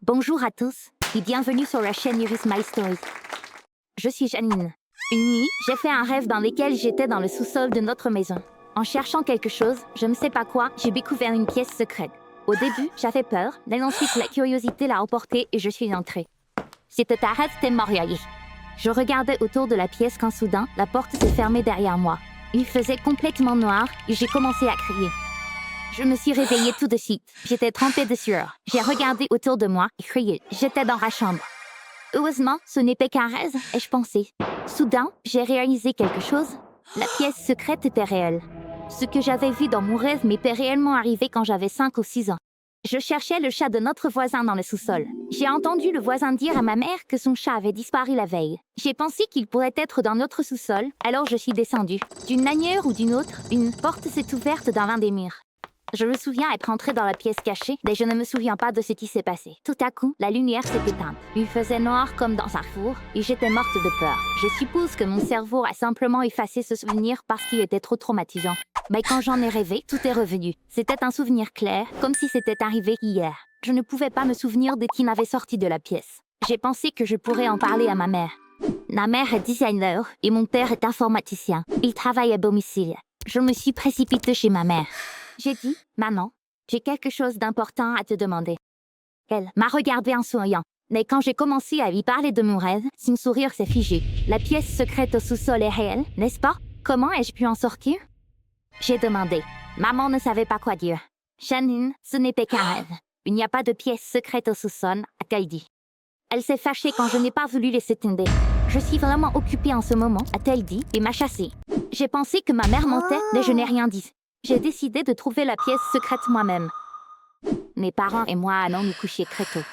Bonjour à tous et bienvenue sur la chaîne Iris My Story. Je suis Janine. Une nuit, j'ai fait un rêve dans lequel j'étais dans le sous-sol de notre maison. En cherchant quelque chose, je ne sais pas quoi, j'ai découvert une pièce secrète. Au début, j'avais peur, mais ensuite la curiosité l'a emporté et je suis entrée. C'était un rêve téméraire. Je regardais autour de la pièce quand soudain, la porte s'est fermée derrière moi. Il faisait complètement noir et j'ai commencé à crier. Je me suis réveillée tout de suite. J'étais trempée de sueur. J'ai regardé autour de moi et crié. J'étais dans la chambre. Heureusement, ce n'était qu'un rêve, ai-je pensé. Soudain, j'ai réalisé quelque chose. La pièce secrète était réelle. Ce que j'avais vu dans mon rêve m'était réellement arrivé quand j'avais 5 ou 6 ans. Je cherchais le chat de notre voisin dans le sous-sol. J'ai entendu le voisin dire à ma mère que son chat avait disparu la veille. J'ai pensé qu'il pourrait être dans notre sous-sol, alors je suis descendue. D'une manière ou d'une autre, une porte s'est ouverte dans l'un des murs. Je me souviens être entrée dans la pièce cachée, mais je ne me souviens pas de ce qui s'est passé. Tout à coup, la lumière s'est éteinte. Il faisait noir comme dans un four, et j'étais morte de peur. Je suppose que mon cerveau a simplement effacé ce souvenir parce qu'il était trop traumatisant. Mais quand j'en ai rêvé, tout est revenu. C'était un souvenir clair, comme si c'était arrivé hier. Je ne pouvais pas me souvenir de qui m'avait sorti de la pièce. J'ai pensé que je pourrais en parler à ma mère. Ma mère est designer, et mon père est informaticien. Il travaille à domicile. Je me suis précipitée chez ma mère. J'ai dit, « Maman, j'ai quelque chose d'important à te demander. » Elle m'a regardé en souriant. Mais quand j'ai commencé à lui parler de mon rêve, son sourire s'est figé. La pièce secrète au sous-sol est réelle, n'est-ce pas? Comment ai-je pu en sortir? J'ai demandé. Maman ne savait pas quoi dire. Janine, ce n'était qu'un rêve. Il n'y a pas de pièce secrète au sous-sol, a-t-elle dit. Elle s'est fâchée quand je n'ai pas voulu laisser tomber. Je suis vraiment occupée en ce moment, a-t-elle dit, et m'a chassée. J'ai pensé que ma mère mentait, mais je n'ai rien dit. J'ai décidé de trouver la pièce secrète moi-même. Mes parents et moi allons nous coucher très tôt.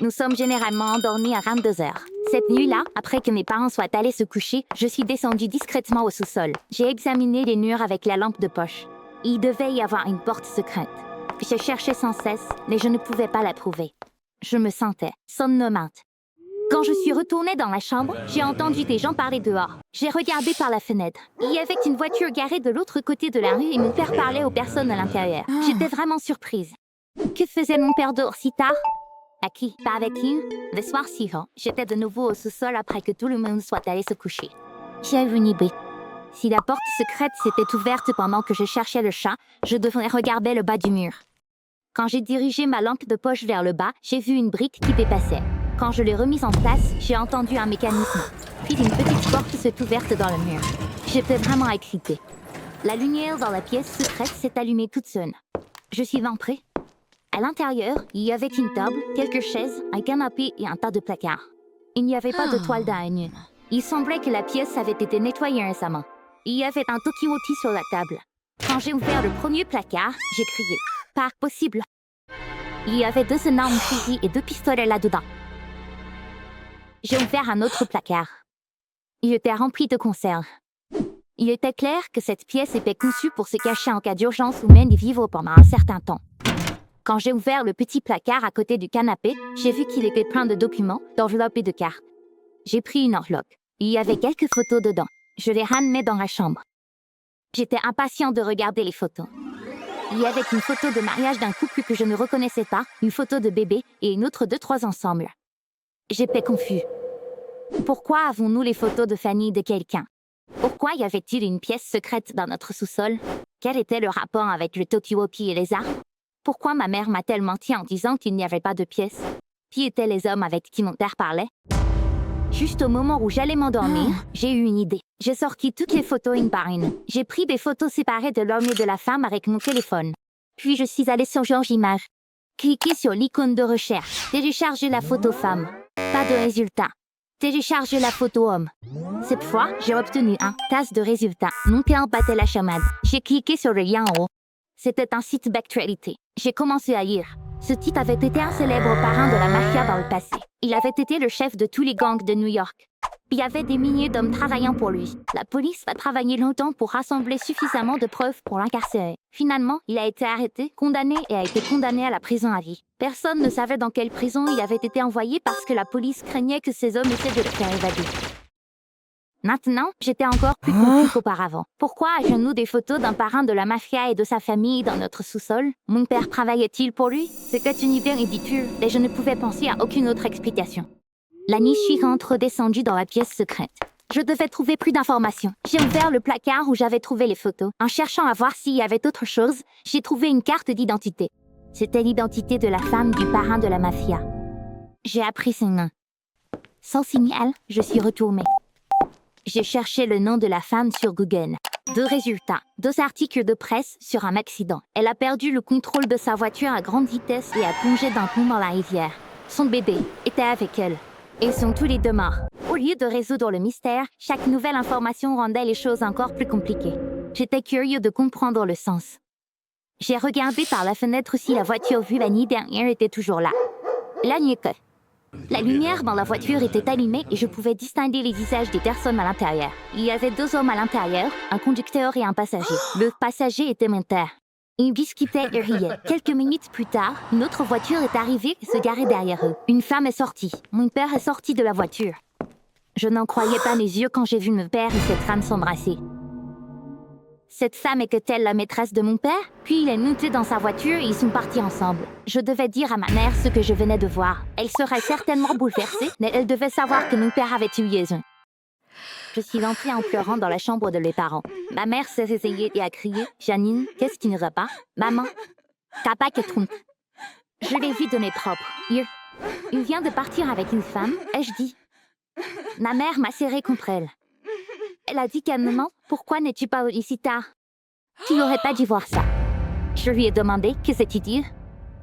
Nous sommes généralement endormis à 22h. Cette nuit-là, après que mes parents soient allés se coucher, je suis descendue discrètement au sous-sol. J'ai examiné les murs avec la lampe de poche. Il devait y avoir une porte secrète. Je cherchais sans cesse, mais je ne pouvais pas la trouver. Je me sentais somnolente. Quand je suis retournée dans la chambre, j'ai entendu des gens parler dehors. J'ai regardé par la fenêtre. Il y avait une voiture garée de l'autre côté de la rue et mon père parlait aux personnes à l'intérieur. J'étais vraiment surprise. Que faisait mon père dehors si tard? À qui? Pas avec lui? Le soir suivant, j'étais de nouveau au sous-sol après que tout le monde soit allé se coucher. J'ai eu une idée. Si la porte secrète s'était ouverte pendant que je cherchais le chat, je devrais regarder le bas du mur. Quand j'ai dirigé ma lampe de poche vers le bas, j'ai vu une brique qui dépassait. Quand je l'ai remise en place, j'ai entendu un mécanisme. Puis une petite porte s'est ouverte dans le mur. J'étais vraiment excitée. La lumière dans la pièce secrète s'est allumée toute seule. Je suis entrée. À l'intérieur, il y avait une table, quelques chaises, un canapé et un tas de placards. Il n'y avait pas de toile d'araignée. Il semblait que la pièce avait été nettoyée récemment. Il y avait un Tokiwoki sur la table. Quand j'ai ouvert le premier placard, j'ai crié. Pas possible. Il y avait 2 énormes fusils et 2 pistolets là-dedans. J'ai ouvert un autre placard. Il était rempli de conserves. Il était clair que cette pièce était conçue pour se cacher en cas d'urgence ou même y vivre pendant un certain temps. Quand j'ai ouvert le petit placard à côté du canapé, j'ai vu qu'il était plein de documents, d'enveloppes et de cartes. J'ai pris une enveloppe. Il y avait quelques photos dedans. Je les ramenais dans la chambre. J'étais impatiente de regarder les photos. Il y avait une photo de mariage d'un couple que je ne reconnaissais pas, une photo de bébé et une autre de 3 ensemble. J'étais confus. Pourquoi avons-nous les photos de famille de quelqu'un? Pourquoi y avait-il une pièce secrète dans notre sous-sol? Quel était le rapport avec le Tokiwoki et les armes? Pourquoi ma mère m'a-t-elle menti en disant qu'il n'y avait pas de pièce? Qui étaient les hommes avec qui mon père parlait? Juste au moment où j'allais m'endormir, j'ai eu une idée. J'ai sorti toutes les photos une par une. J'ai pris des photos séparées de l'homme et de la femme avec mon téléphone. Puis je suis allée sur George Images. Cliquez sur l'icône de recherche. Téléchargez la photo femme. Pas de résultat. Téléchargez la photo homme. Cette fois, j'ai obtenu un tas de résultats. Mon père battait la chamade. J'ai cliqué sur le lien en haut. C'était un site d'actualité. J'ai commencé à lire. Ce type avait été un célèbre parrain de la mafia dans le passé. Il avait été le chef de tous les gangs de New York. Il y avait des milliers d'hommes travaillant pour lui. La police a travaillé longtemps pour rassembler suffisamment de preuves pour l'incarcérer. Finalement, il a été arrêté, condamné et a été condamné à la prison à vie. Personne ne savait dans quelle prison il avait été envoyé parce que la police craignait que ces hommes essaient de le faire évader. Maintenant, j'étais encore plus confus qu'auparavant. Pourquoi avions-nous des photos d'un parrain de la mafia et de sa famille dans notre sous-sol? Mon père travaillait-il pour lui? C'était une idée ridicule, et je ne pouvais penser à aucune autre explication. La nuit suivante, redescendue dans la pièce secrète. Je devais trouver plus d'informations. J'ai ouvert le placard où j'avais trouvé les photos. En cherchant à voir s'il y avait autre chose, j'ai trouvé une carte d'identité. C'était l'identité de la femme du parrain de la mafia. J'ai appris son nom. Sans signal, je suis retournée. J'ai cherché le nom de la femme sur Google. 2 résultats, 2 articles de presse sur un accident. Elle a perdu le contrôle de sa voiture à grande vitesse et a plongé d'un pont dans la rivière. Son bébé était avec elle. Ils sont tous les deux morts. Au lieu de résoudre le mystère, chaque nouvelle information rendait les choses encore plus compliquées. J'étais curieux de comprendre le sens. J'ai regardé par la fenêtre si la voiture vue la nuit dernière était toujours là. La nuit que... La lumière dans la voiture était allumée et je pouvais distinguer les visages des personnes à l'intérieur. Il y avait 2 hommes à l'intérieur, un conducteur et un passager. Le passager était mon père. Ils discutaient et riaient. Quelques minutes plus tard, une autre voiture est arrivée et se garait derrière eux. Une femme est sortie. Mon père est sorti de la voiture. Je n'en croyais pas mes yeux quand j'ai vu mon père et cette femme s'embrasser. Cette femme était-elle la maîtresse de mon père? Puis il est monté dans sa voiture et ils sont partis ensemble. Je devais dire à ma mère ce que je venais de voir. Elle serait certainement bouleversée, mais elle devait savoir que mon père avait eu liaison. Je suis entrée en pleurant dans la chambre de mes parents. Ma mère s'est réveillée et a crié « Janine, qu'est-ce qui ne va pas? Maman, papa te trompe. » Je l'ai vu de mes propres yeux. Il vient de partir avec une femme, ai-je dit. Ma mère m'a serré contre elle. Elle a dit calmement « Pourquoi n'es-tu pas venu si tard? Tu n'aurais pas dû voir ça. » Je lui ai demandé « Que sais-tu dire?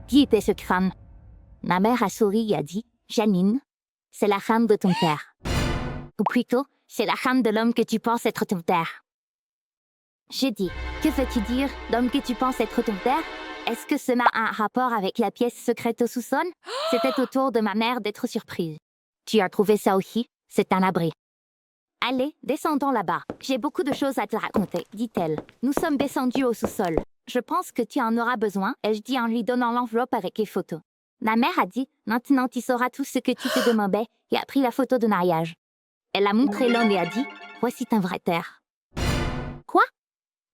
Qui était ce crâne? » Ma mère a souri et a dit « Janine, c'est la femme de ton père. Ou plutôt, c'est la femme de l'homme que tu penses être ton père. » J'ai dit « Que veux-tu dire, l'homme que tu penses être ton père? Est-ce que cela a un rapport avec la pièce secrète au sous-sol? » C'était au tour de ma mère d'être surprise. « Tu as trouvé ça aussi? C'est un abri. » Allez, descendons là-bas. J'ai beaucoup de choses à te raconter, dit-elle. Nous sommes descendus au sous-sol. Je pense que tu en auras besoin, ai-je dit en lui donnant l'enveloppe avec les photos. Ma mère a dit, maintenant tu sauras tout ce que tu te demandais, et a pris la photo de mariage. Elle a montré l'homme et a dit, voici ton vrai père. Quoi?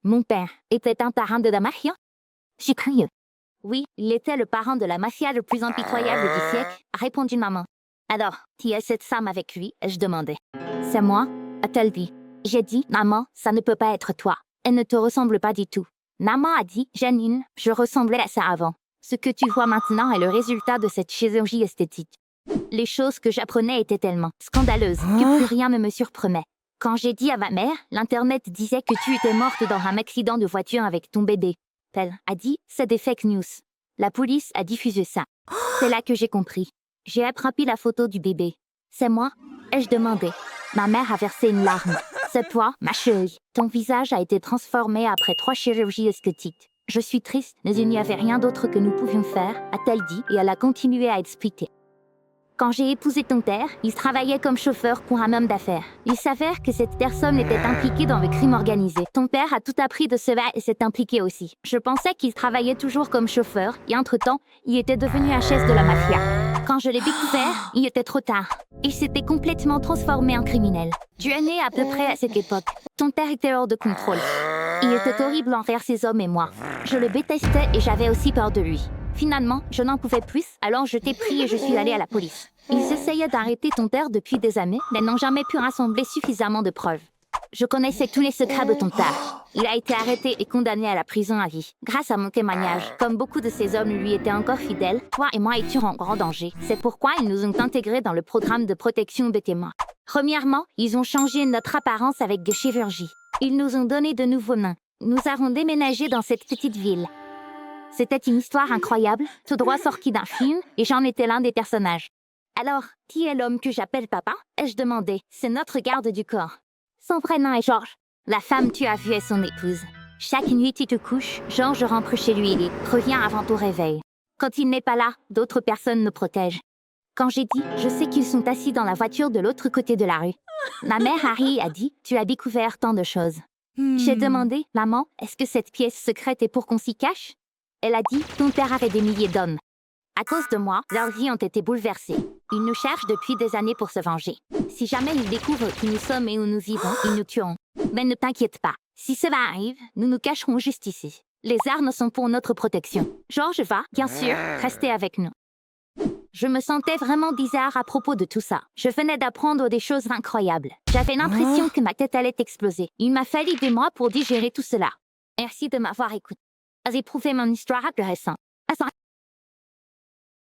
Mon père était un parrain de la mafia? J'ai cru. Oui, il était le parrain de la mafia le plus impitoyable du siècle, a répondu maman. Alors, qui est cette femme avec lui? Ai-je demandé. C'est moi, a-t-elle dit. J'ai dit, maman, ça ne peut pas être toi. Elle ne te ressemble pas du tout. Maman a dit, Janine, je ressemblais à ça avant. Ce que tu vois maintenant est le résultat de cette chirurgie esthétique. Les choses que j'apprenais étaient tellement scandaleuses que plus rien ne me surprenait. Quand j'ai dit à ma mère, l'Internet disait que tu étais morte dans un accident de voiture avec ton bébé. Elle a dit, c'est des fake news. La police a diffusé ça. C'est là que j'ai compris. J'ai attrapé la photo du bébé. C'est moi? Ai-je demandé. Ma mère a versé une larme. C'est toi, ma chérie. Ton visage a été transformé après 3 chirurgies esthétiques. Je suis triste, mais il n'y avait rien d'autre que nous pouvions faire, a-t-elle dit, et elle a continué à expliquer. Quand j'ai épousé ton père, il travaillait comme chauffeur pour un homme d'affaires. Il s'avère que cette personne était impliquée dans le crime organisé. Ton père a tout appris de cela et s'est impliqué aussi. Je pensais qu'il travaillait toujours comme chauffeur, et entre-temps, il était devenu un chef de la mafia. Quand je l'ai découvert, il était trop tard. Il s'était complètement transformé en criminel. Tu es né à peu près à cette époque. Ton père était hors de contrôle. Il était horrible envers ses hommes et moi. Je le détestais et j'avais aussi peur de lui. Finalement, je n'en pouvais plus, alors je t'ai pris et je suis allée à la police. Ils essayaient d'arrêter ton père depuis des années, mais n'ont jamais pu rassembler suffisamment de preuves. Je connaissais tous les secrets de ton père. Il a été arrêté et condamné à la prison à vie. Grâce à mon témoignage, comme beaucoup de ces hommes lui étaient encore fidèles, toi et moi étions en grand danger. C'est pourquoi ils nous ont intégrés dans le programme de protection de témoins. Premièrement, ils ont changé notre apparence avec des chirurgies. Ils nous ont donné de nouveaux noms. Nous avons déménagé dans cette petite ville. C'était une histoire incroyable, tout droit sortie d'un film, et j'en étais l'un des personnages. Alors, qui est l'homme que j'appelle papa? Ai-je demandé. C'est notre garde du corps. Son vrai nom est Georges. La femme tu as vue est son épouse. Chaque nuit tu te couches, Georges rentre chez lui et revient avant ton réveil. Quand il n'est pas là, d'autres personnes nous protègent. Quand j'ai dit, je sais qu'ils sont assis dans la voiture de l'autre côté de la rue. Ma mère Harry a dit, tu as découvert tant de choses. J'ai demandé, maman, est-ce que cette pièce secrète est pour qu'on s'y cache? Elle a dit, ton père avait des milliers d'hommes. À cause de moi, leurs vies ont été bouleversées. Ils nous cherchent depuis des années pour se venger. Si jamais ils découvrent qui nous sommes et où nous vivons, ils nous tueront. Mais ne t'inquiète pas. Si cela arrive, nous nous cacherons juste ici. Les armes sont pour notre protection. George va, bien sûr, rester avec nous. Je me sentais vraiment bizarre à propos de tout ça. Je venais d'apprendre des choses incroyables. J'avais l'impression que ma tête allait exploser. Il m'a fallu des mois pour digérer tout cela. Merci de m'avoir écouté. J'ai prouvé mon histoire intéressante.